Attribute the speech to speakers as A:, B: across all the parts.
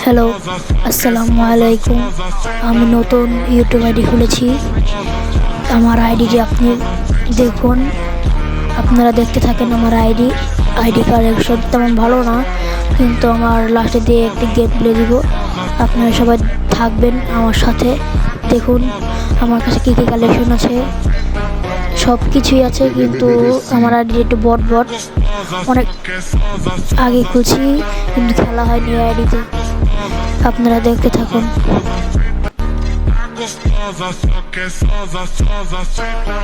A: হ্যালো, আসসালামু আলাইকুম। আমি নতুন ইউটিউব আইডি খুলেছি। আমার আইডিটি আপনি দেখুন, আপনারা দেখতে থাকেন। আমার আইডি কালেকশন তেমন ভালো না, কিন্তু আমার লাস্টে দিয়ে একটি গেম প্লে দিব। আপনারা সবাই থাকবেন আমার সাথে। দেখুন আমার কাছে কী কী কালেকশন আছে, সব কিছুই আছে, কিন্তু আমার আইডি একটু বট অনেক আগে খুলছি, কিন্তু খেলা হয়নি আইডিতে। আপনারা দেখতে থাকুন।
B: Gostosa, só que é sosa, sosa, senta.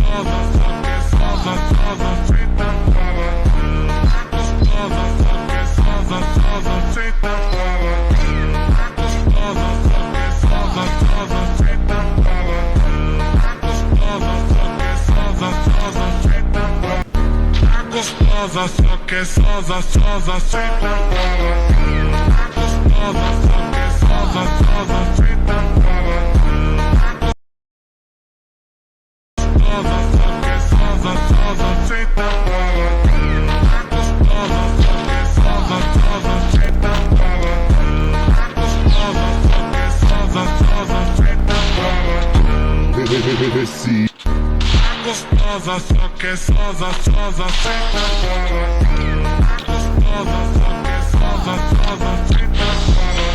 B: Gostosa, só que é sosa, sosa, senta. Gostosa, só que é sosa, sosa, senta. Gostosa, só que é sosa, sosa, senta. Gostosa, só que é sosa, sosa, senta. Gostosa, só que é sosa, sosa, senta. Gostosa, só que é sosa, sosa, senta.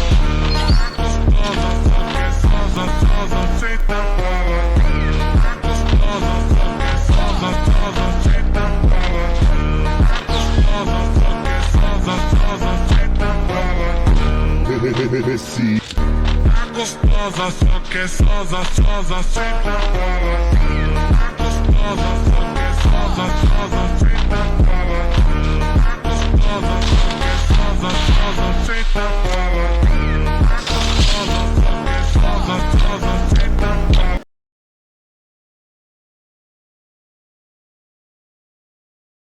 B: Gostosa, só que é sosa, sosa, senta. Gostosa, só que é sosa, sosa, senta.